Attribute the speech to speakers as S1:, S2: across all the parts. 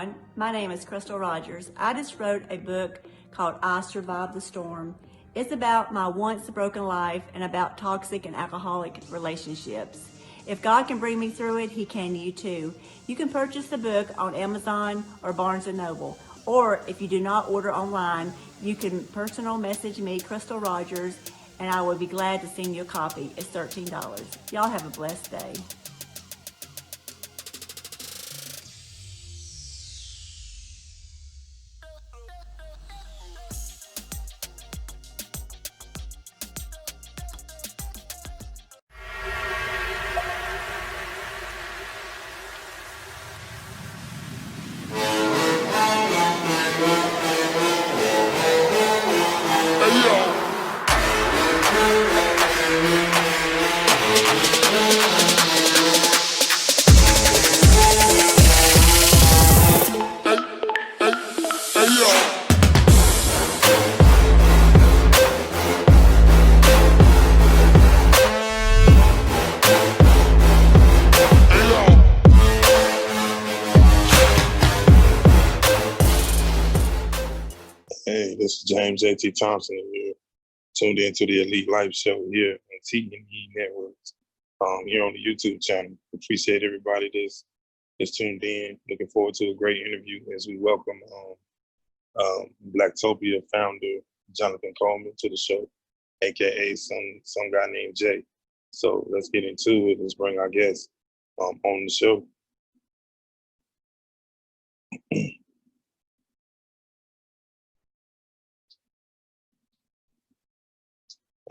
S1: everyone. My name is Crystal Rogers. I just wrote a book called I Survived the Storm. It's about my once broken life and about toxic and alcoholic relationships. If God can bring me through it, He can you too. You can purchase the book on Amazon or Barnes & Noble. Or if you do not order online, you can personal message me, Crystal Rogers, and I would be glad to send you a copy. It's $13. Y'all have a blessed day.
S2: Hey, this is James JT Thompson, and you're tuned into the Elite Life Show here on T&E Networks, here on the YouTube channel. Appreciate everybody that's tuned in. Looking forward to a great interview as we welcome Blacktopia founder Jonathan Coleman to the show, aka some guy named Jay. So let's get into it. Let's bring our guest on the show.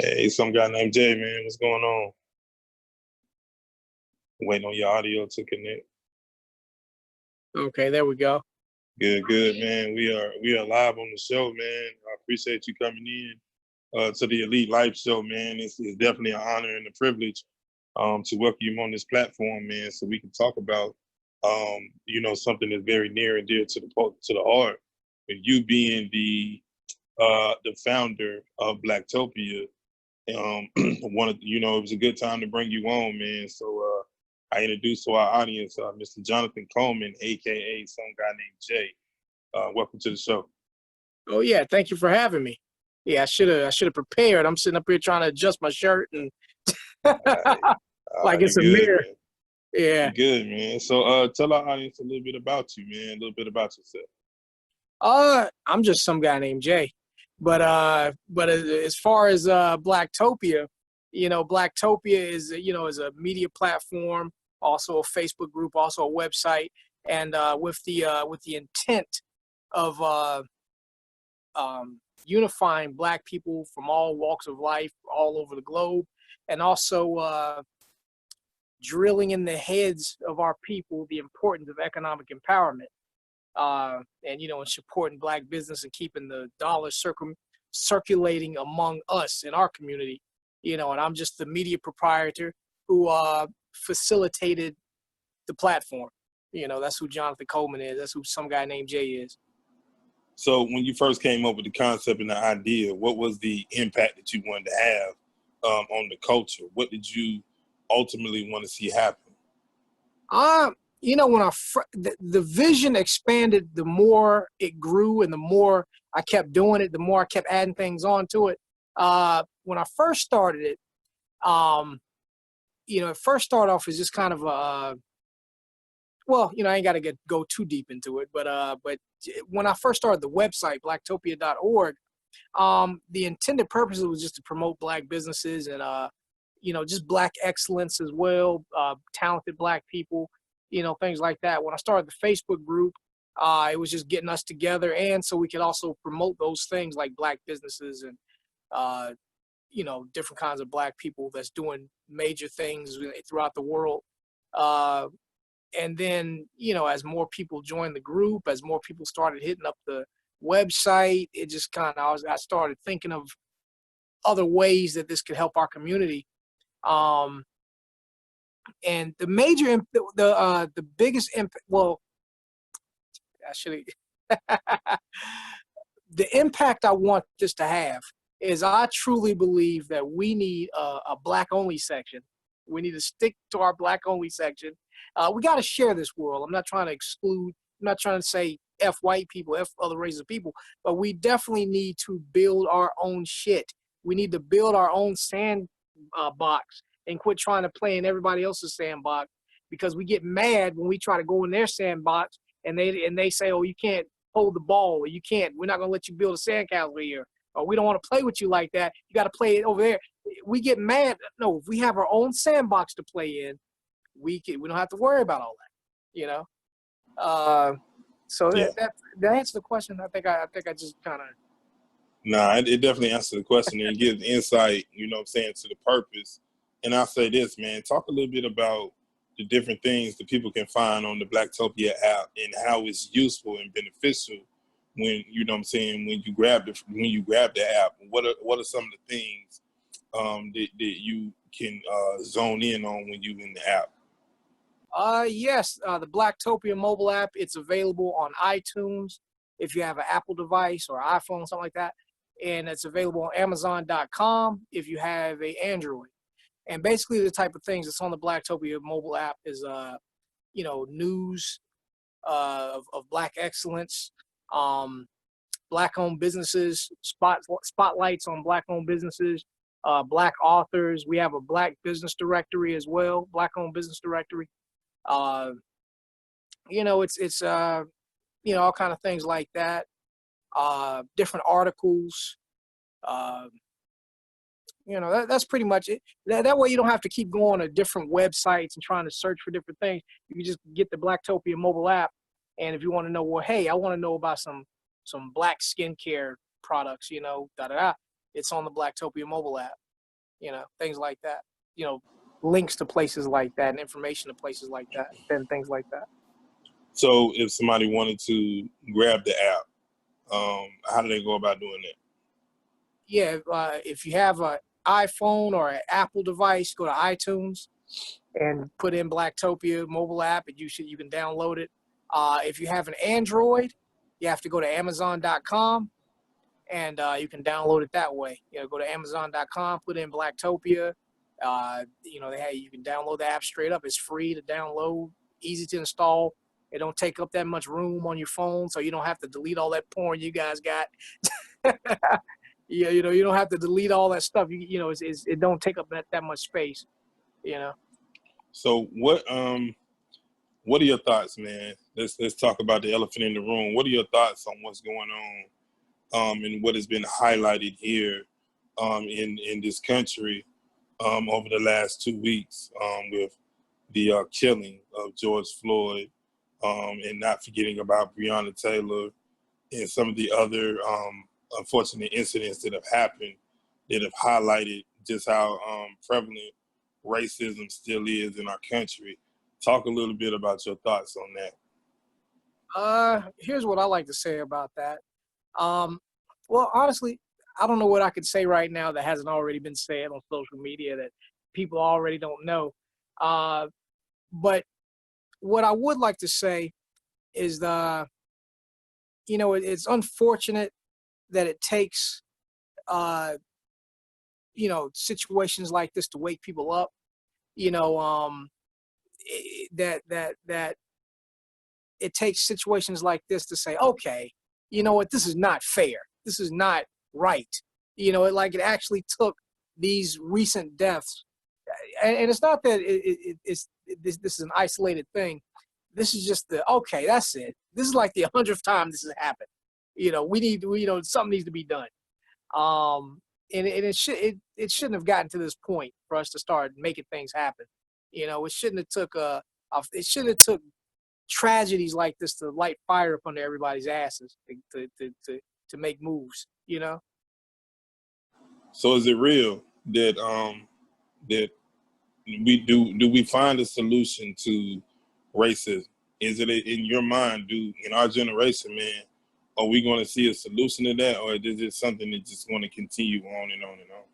S2: Hey, some guy named Jay, man. What's going on? Waiting on your audio to connect.
S3: Okay, there we go.
S2: Good, man. We are live on the show, man. I appreciate you coming in to the Elite Life Show, man. It's definitely an honor and a privilege to welcome you on this platform, man, so we can talk about something that's very near and dear to the heart. And you being the founder of Blacktopia, it was a good time to bring you on, man. So I introduced to our audience Mr. Jonathan Coleman, aka some guy named Jay. Welcome to the show.
S3: Oh yeah, thank you for having me. Yeah, I should have prepared. I'm sitting up here trying to adjust my shirt and like it's a mirror. Man. Yeah.
S2: You're good, man. So tell our audience a little bit about you, man. A little bit about yourself.
S3: I'm just some guy named Jay. But as far as Blacktopia, Blacktopia is a media platform, also a Facebook group, also a website, and with the intent of unifying Black people from all walks of life all over the globe, and also drilling in the heads of our people the importance of economic empowerment. And supporting Black business and keeping the dollar circulating among us in our community, and I'm just the media proprietor who facilitated the platform. That's who Jonathan Coleman is. That's who some guy named Jay is.
S2: So when you first came up with the concept and the idea, what was the impact that you wanted to have on the culture? What did you ultimately want to see happen?
S3: When the vision expanded, the more it grew and the more I kept doing it, the more I kept adding things onto it. When I first started it, it first started off as just kind of I ain't got to go too deep into it, but when I first started the website, blacktopia.org, the intended purpose was just to promote Black businesses and, just Black excellence as well, talented Black people, things like that. When I started the Facebook group, it was just getting us together, and so we could also promote those things like Black businesses and, different kinds of Black people that's doing major things throughout the world. And then, as more people joined the group, as more people started hitting up the website, it just kind of, I started thinking of other ways that this could help our community. And the major, the biggest impact, the impact I want this to have is I truly believe that we need a Black-only section. We need to stick to our Black-only section. We got to share this world. I'm not trying to exclude not trying to say F white people, F other races of people, but we definitely need to build our own shit. We need to build our own sand box and quit trying to play in everybody else's sandbox, because we get mad when we try to go in their sandbox and they say, oh, you can't hold the ball, or we're not going to let you build a sandcastle here, or we don't want to play with you like that. You got to play it over there. We get mad. No, if we have our own sandbox to play in, we don't have to worry about all that, you know? So
S2: Yeah.
S3: that answers the question. I think I just kind of.
S2: Nah, it definitely answers the question and gives insight, you know what I'm saying, to the purpose. And I'll say this, man, talk a little bit about the different things that people can find on the Blacktopia app and how it's useful and beneficial when, you know what I'm saying, when you grab the app. What are some of the things that you can zone in on when you're in the app?
S3: Yes, the Blacktopia mobile app, it's available on iTunes if you have an Apple device or iPhone, something like that. And it's available on Amazon.com if you have an Android. And basically the type of things that's on the Blacktopia mobile app is, news of Black excellence, Black-owned businesses, spotlights on Black-owned businesses, Black authors. We have a Black business directory as well, Black-owned business directory. It's all kind of things like that. Different articles. That's pretty much it. That way you don't have to keep going to different websites and trying to search for different things. You can just get the Blacktopia mobile app, and if you want to know, well, hey, I want to know about some Black skincare products, it's on the Blacktopia mobile app. Things like that. Links to places like that and information to places like that and things like that.
S2: So if somebody wanted to grab the app, how do they go about doing that?
S3: Yeah, if you have an iPhone or an Apple device, go to iTunes and put in Blacktopia mobile app, and you can download it. If you have an Android, you have to go to Amazon.com, and you can download it that way. Go to Amazon.com, put in Blacktopia. You can download the app straight up. It's free to download, easy to install. It don't take up that much room on your phone, so you don't have to delete all that porn you guys got. You don't have to delete all that stuff. It don't take up that much space.
S2: So what are your thoughts, man? Let's talk about the elephant in the room. What are your thoughts on what's going on, and what has been highlighted here, in this country, over the last 2 weeks, with the killing of George Floyd, and not forgetting about Breonna Taylor and some of the other unfortunate incidents that have happened that have highlighted just how prevalent racism still is in our country. Talk a little bit about your thoughts on that.
S3: Here's what I like to say about that. Well, honestly, I don't know what I could say right now that hasn't already been said on social media that people already don't know. But what I would like to say is it's unfortunate that it takes, situations like this to wake people up. That it takes situations like this to say, okay, you know what, this is not fair. This is not right. It actually took these recent deaths, and it's not that this is an isolated thing. This is just okay, that's it. This is like the 100th time this has happened. Something needs to be done. And it shouldn't have gotten to this point for us to start making things happen. It shouldn't have took tragedies like this to light fire up under everybody's asses to make moves.
S2: So is it real that that we find a solution to racism? Is it in your mind, in our generation, man, are we going to see a solution to that, or is it something that's just going to continue on and on and on?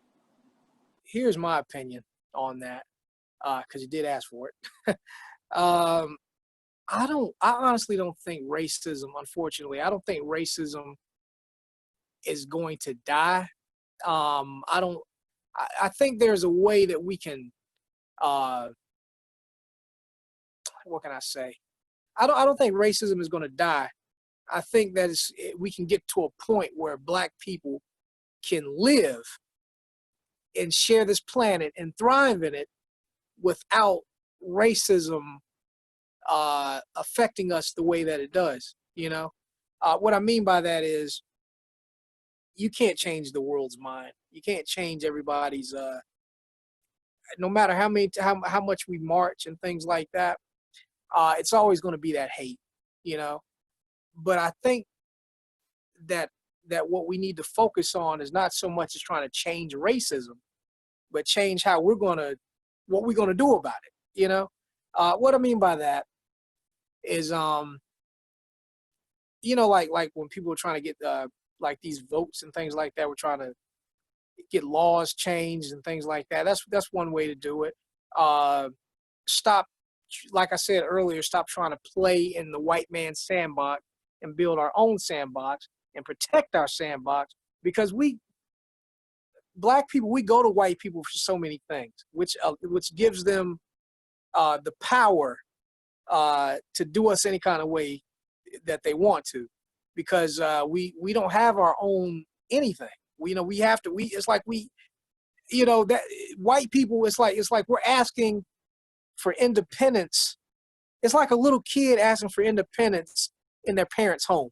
S3: Here's my opinion on that, because you did ask for it. I honestly don't think racism, unfortunately, I don't think racism is going to die. I think there's a way that we can, what can I say? I don't think racism is going to die. I think that we can get to a point where Black people can live and share this planet and thrive in it without racism affecting us the way that it does. You know, what I mean by that is you can't change the world's mind. You can't change everybody's. No matter how much we march and things like that, it's always going to be that hate. You know, but I think that what we need to focus on is not so much as trying to change racism, but change what we're going to do about it. You know, what I mean by that is, you know, like when people are trying to get like these votes and things like that, we're trying to get laws changed and things like that. That's one way to do it. Stop, like I said earlier, stop trying to play in the white man's sandbox and build our own sandbox and protect our sandbox, because Black people, we go to white people for so many things, which gives them the power to do us any kind of way that they want to, because we don't have our own anything. It's like that white people, it's like we're asking for independence. It's like a little kid asking for independence in their parents' home.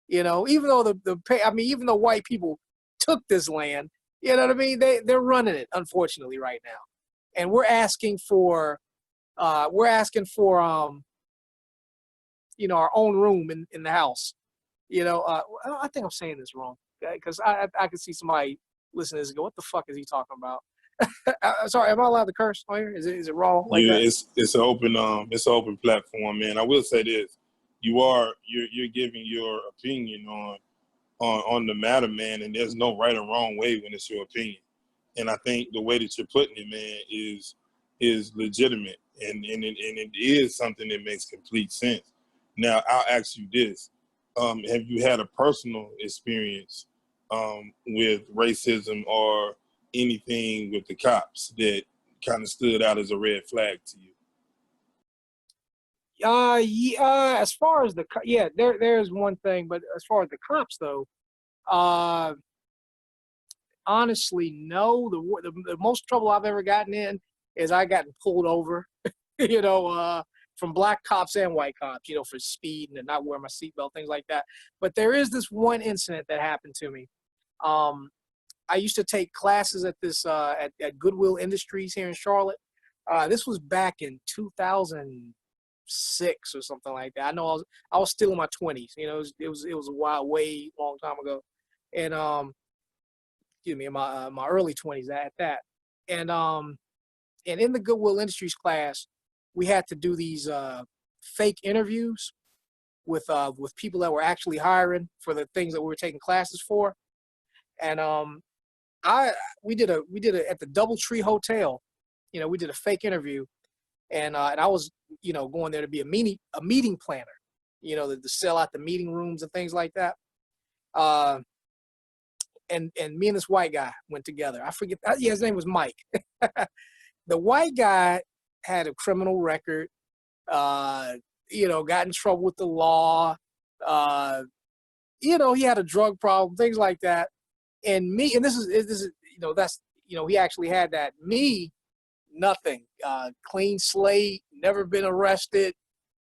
S3: You know, even though even though white people took this land, you know what I mean? They're running it, unfortunately, right now. And we're asking for our own room in the house. You know, I think I'm saying this wrong, because I can see somebody listening to this and go, "What the fuck is he talking about?" Sorry, am I allowed to curse on here? Is it wrong? Like
S2: Yeah,
S3: that?
S2: it's an open platform, man. I will say this: you're giving your opinion on the matter, man, and there's no right or wrong way when it's your opinion. And I think the way that you're putting it, man, is legitimate, and it is something that makes complete sense. Now, I'll ask you this: have you had a personal experience with racism or anything with the cops that kind of stood out as a red flag to you?
S3: Yeah. As far as there's one thing, but as far as the cops though, honestly, no. The most trouble I've ever gotten in is I gotten pulled over, you know, from Black cops and white cops, you know, for speeding and not wearing my seatbelt, things like that. But there is this one incident that happened to me. I used to take classes at this at Goodwill Industries here in Charlotte. This was back in 2006 or something like that. I know I was still in my 20s. You know, it was a while, way long time ago, and excuse me, in my early 20s at that. And in the Goodwill Industries class, we had to do these fake interviews with people that were actually hiring for the things that we were taking classes for. And we did at the DoubleTree Hotel. You know, we did a fake interview, and I was, you know, going there to be a meeting planner, you know, to sell out the meeting rooms and things like that. And me and this white guy went together. I forget. Yeah, his name was Mike. The white guy had a criminal record. You know, got in trouble with the law. You know, he had a drug problem, things like that. And this is you know, that's, you know, he actually had that. Me, nothing. Clean slate, never been arrested,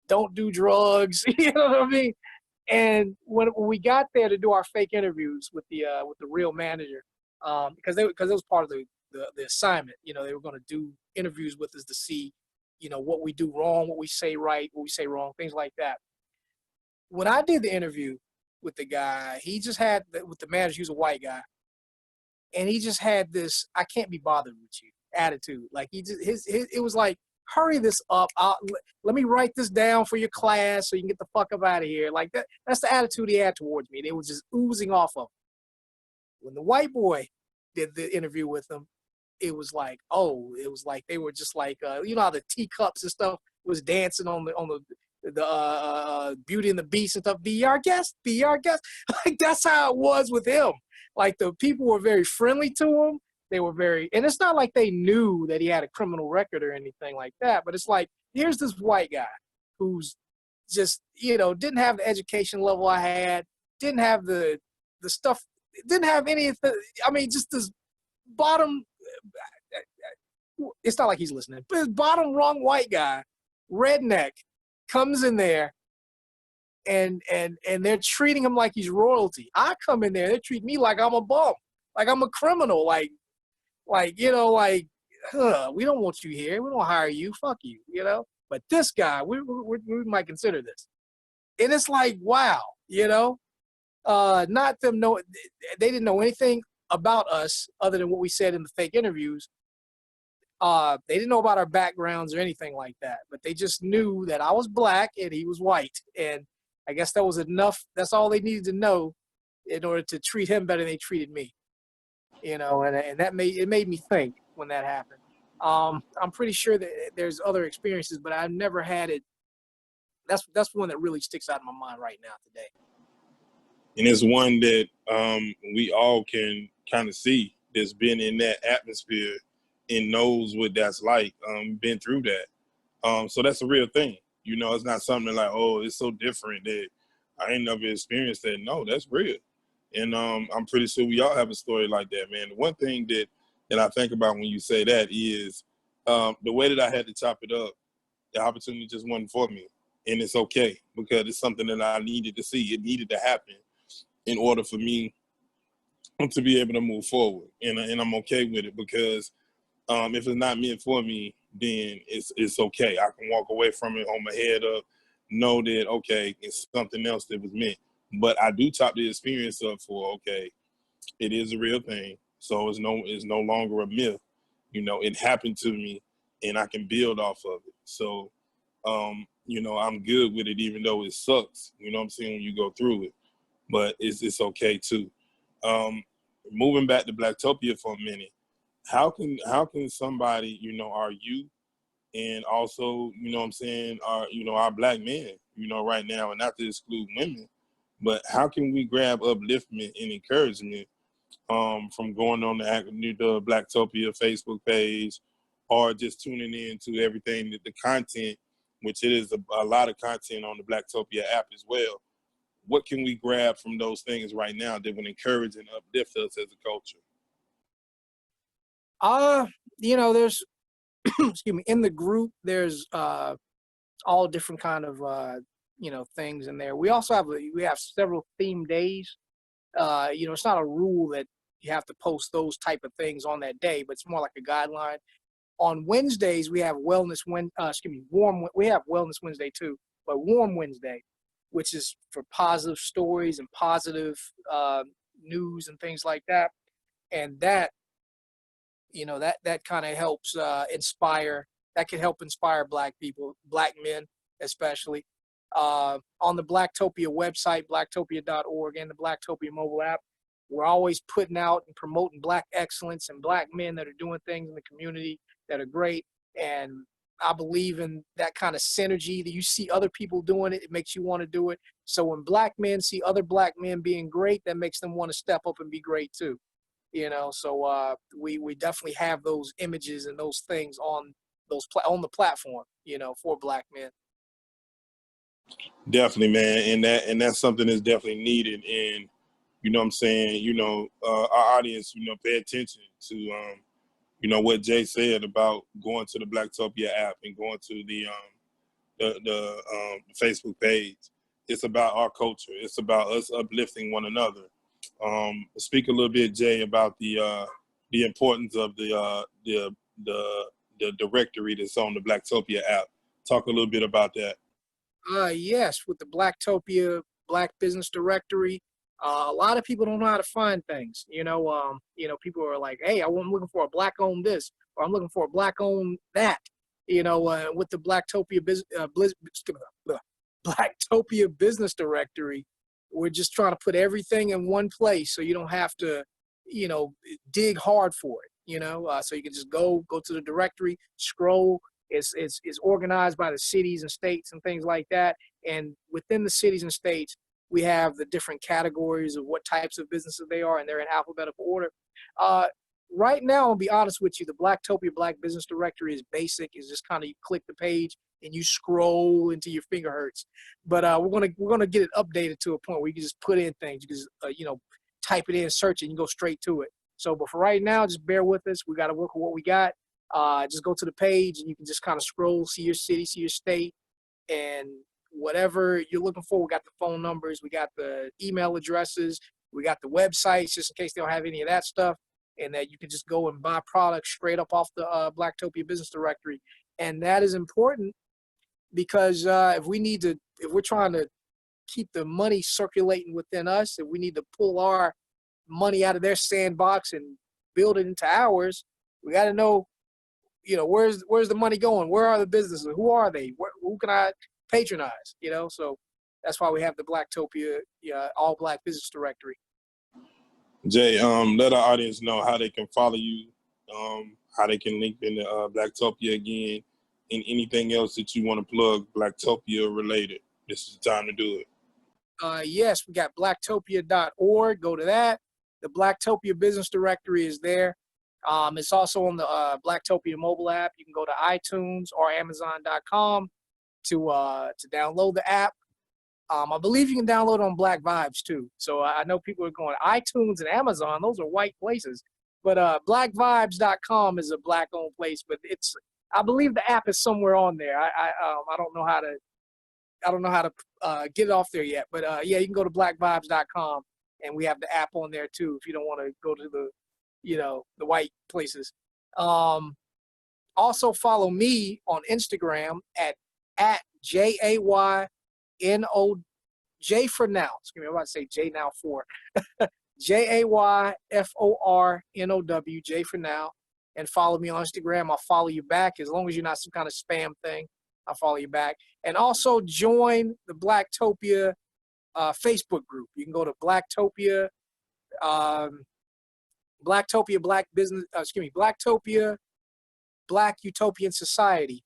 S3: don't do drugs. You know what I mean? And when we got there to do our fake interviews with the real manager, because it was part of the assignment. You know, they were going to do interviews with us to see, you know, what we do wrong, what we say right, what we say wrong, things like that. When I did the interview with the guy, he just had with the manager. He was a white guy, and he just had this "I can't be bothered with you" attitude. Like it was like, hurry this up. Let me write this down for your class so you can get the fuck up out of here. Like that. That's the attitude he had towards me. It was just oozing off of him. When the white boy did the interview with him, it was like they were just like, you know how the teacups and stuff was dancing on the Beauty and the Beast and stuff. Be our guest, be our guest. Like that's how it was with him. Like the people were very friendly to him. They were and it's not like they knew that he had a criminal record or anything like that, but it's like, here's this white guy who's just, didn't have the education level I had, didn't have the stuff, didn't have any of the, I mean, just this bottom, it's not like he's listening, but this bottom rung white guy, redneck, comes in there and they're treating him like he's royalty. I come in there, they treat me like I'm a bum, like I'm a criminal, like, we don't want you here. We don't hire you. Fuck you, But this guy, we might consider this. And it's like, wow, not them know. They didn't know anything about us other than what we said in the fake interviews. They didn't know about our backgrounds or anything like that, but they just knew that I was black and he was white. And I guess that was enough. That's all they needed to know in order to treat him better than they treated me. And that made me think when that happened. I'm pretty sure that there's other experiences, but I've never had it. That's one that really sticks out in my mind right now today.
S2: And it's one that we all can kind of see that's been in that atmosphere and knows what that's like, been through that. So that's a real thing. It's not something like, oh, it's so different that I ain't never experienced that. No, that's real. And I'm pretty sure we all have a story like that, man. The one thing that I think about when you say that is the way that I had to chop it up, the opportunity just wasn't for me. And it's okay because it's something that I needed to see. It needed to happen in order for me to be able to move forward. And I'm okay with it because if it's not meant for me, then it's okay. I can walk away from it on my head up, know that, okay, it's something else that was meant. But I do chop the experience up for, okay, it is a real thing. So it's no longer a myth. It happened to me and I can build off of it. So, I'm good with it, even though it sucks, what I'm saying, when you go through it, but it's okay too. Moving back to Blacktopia for a minute, how can somebody, are you, and also, what I'm saying, our black men, right now, and not to exclude women, but how can we grab upliftment and encouragement from going on the Blacktopia Facebook page or just tuning in to everything, that the content, which it is a lot of content on the Blacktopia app as well. What can we grab from those things right now that would encourage and uplift us as a culture?
S3: There's, excuse me, in the group, there's all different kind of, things in there. We also have several theme days. It's not a rule that you have to post those type of things on that day, but it's more like a guideline. On Wednesdays, we have we have Wellness Wednesday too, but Warm Wednesday, which is for positive stories and positive news and things like that. And that, that kind of helps inspire. That can help inspire Black people, Black men especially. On the Blacktopia website, blacktopia.org, and the Blacktopia mobile app, we're always putting out and promoting Black excellence and Black men that are doing things in the community that are great. And I believe in that kind of synergy that you see other people doing it. It makes you want to do it. So when Black men see other Black men being great, that makes them want to step up and be great too. So we definitely have those images and those things on on the platform, for Black men.
S2: Definitely, man, and that's something that's definitely needed. And what I'm saying, our audience, pay attention to what Jay said about going to the Blacktopia app and going to the Facebook page. It's about our culture. It's about us uplifting one another. Speak a little bit, Jay, about the importance of the directory that's on the Blacktopia app. Talk a little bit about that.
S3: Yes, with the Blacktopia Black Business Directory, a lot of people don't know how to find things. People are like, "Hey, I'm looking for a Black-owned this, or I'm looking for a Black-owned that." With the Blacktopia Business Directory, we're just trying to put everything in one place, so you don't have to, dig hard for it. So you can just go to the directory, scroll. It's organized by the cities and states and things like that. And within the cities and states, we have the different categories of what types of businesses they are, and they're in alphabetical order. right now, I'll be honest with you, the Blacktopia Black Business Directory is basic. It's just kind of you click the page and you scroll until your finger hurts. But we're gonna get it updated to a point where you can just put in things. You can just, type it in, search it, and you go straight to it. So, but for right now, just bear with us. We got to work with what we got. Just go to the page and you can just kind of scroll, see your city, see your state, and whatever you're looking for. We got the phone numbers, we got the email addresses, we got the websites, just in case they don't have any of that stuff, and that you can just go and buy products straight up off the Blacktopia Business Directory. And that is important because if we're trying to keep the money circulating within us, if we need to pull our money out of their sandbox and build it into ours, we got to know, where's the money going? Where are the businesses? Who are they? Who can I patronize? So that's why we have the Blacktopia all Black Business Directory.
S2: Jay, let our audience know how they can follow you, how they can link into Blacktopia again, and anything else that you want to plug Blacktopia related. This is the time to do it.
S3: Yes, we got blacktopia.org. Go to that. The Blacktopia Business Directory is there. It's also on the Blacktopia mobile app. You can go to iTunes or Amazon.com to download the app. I believe you can download it on Black Vibes too. So I know people are going iTunes and Amazon. Those are white places. But blackvibes.com is a Black-owned place. But I believe the app is somewhere on there. I don't know how to get it off there yet. But yeah, you can go to blackvibes.com and we have the app on there too if you don't want to go to the the white places. Also follow me on Instagram at JAYNO, J for now. Excuse me, I'm about to say J now for JAYFORNOW, J for now. And follow me on Instagram. I'll follow you back as long as you're not some kind of spam thing. I'll follow you back. And also join the Blacktopia Facebook group. You can go to Blacktopia, Blacktopia Black Business, Blacktopia Black Utopian Society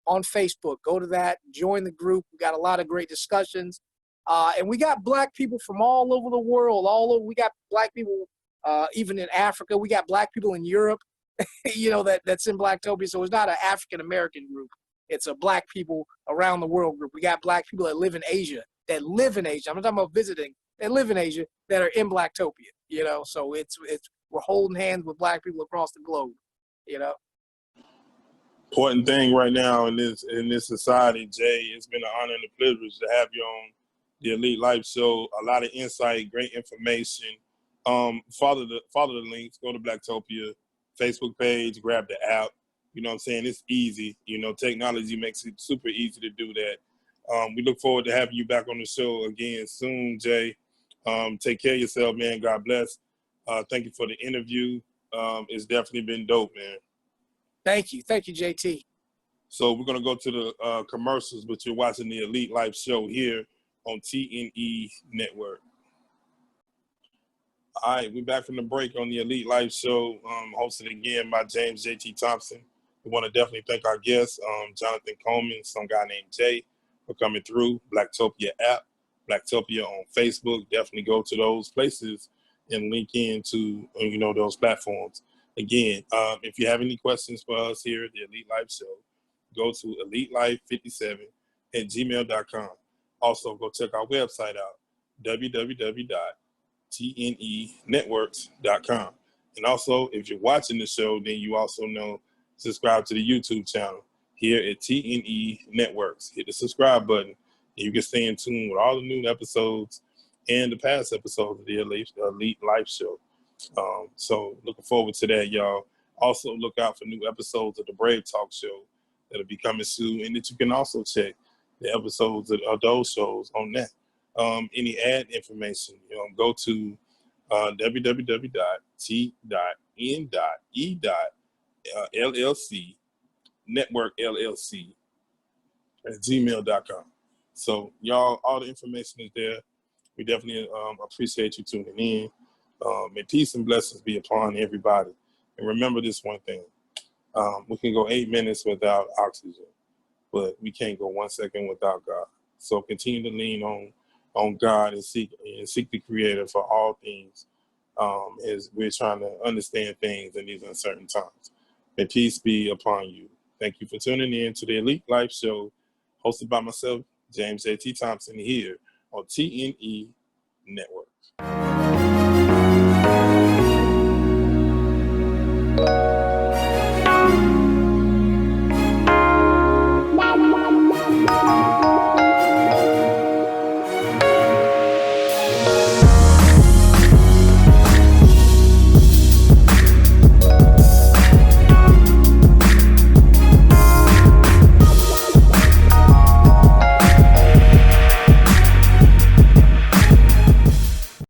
S3: on Facebook. Go to that, join the group. We got a lot of great discussions. And we got Black people from all over the world, we got Black people even in Africa. We got Black people in Europe, that's in Blacktopia. So it's not an African-American group. It's a Black people around the world group. We got Black people that live in Asia. I'm not talking about visiting. That live in Asia that are in Blacktopia, so we're holding hands with Black people across the globe,
S2: Important thing right now in this society, Jay, it's been an honor and a privilege to have you on the Elite Life Show. A lot of insight, great information. Follow the links, go to Blacktopia Facebook page, grab the app. You know what I'm saying? It's easy. Technology makes it super easy to do that. We look forward to having you back on the show again soon, Jay. Take care of yourself, man. God bless. Thank you for the interview. It's definitely been dope, man.
S3: Thank you, JT.
S2: So we're going to go to the commercials, but you're watching the Elite Life Show here on TNE Network. All right, we're back from the break on the Elite Life Show, hosted again by James JT Thompson. We want to definitely thank our guests, Jonathan Coleman, some guy named Jay, for coming through. Blacktopia app, Blacktopia on Facebook. Definitely go to those places and link into those platforms. Again, if you have any questions for us here at the Elite Life Show, go to elitelife57@gmail.com. Also, go check our website out, www.tnenetworks.com. And also, if you're watching the show, then you also subscribe to the YouTube channel here at TNE Networks. Hit the subscribe button, and you can stay in tune with all the new episodes and the past episodes of the Elite Life Show. So looking forward to that, y'all. Also look out for new episodes of the Brave Talk Show that'll be coming soon, and that you can also check the episodes of those shows on that. Any ad information, go to www.t.n.e.llc network LLC at gmail.com. So y'all, all the information is there. We definitely appreciate you tuning in. May peace and blessings be upon everybody. And remember this one thing. We can go 8 minutes without oxygen, but we can't go 1 second without God. So continue to lean on God and seek the Creator for all things as we're trying to understand things in these uncertain times. May peace be upon you. Thank you for tuning in to the Elite Life Show, hosted by myself, James JT Thompson, here on TNE Network.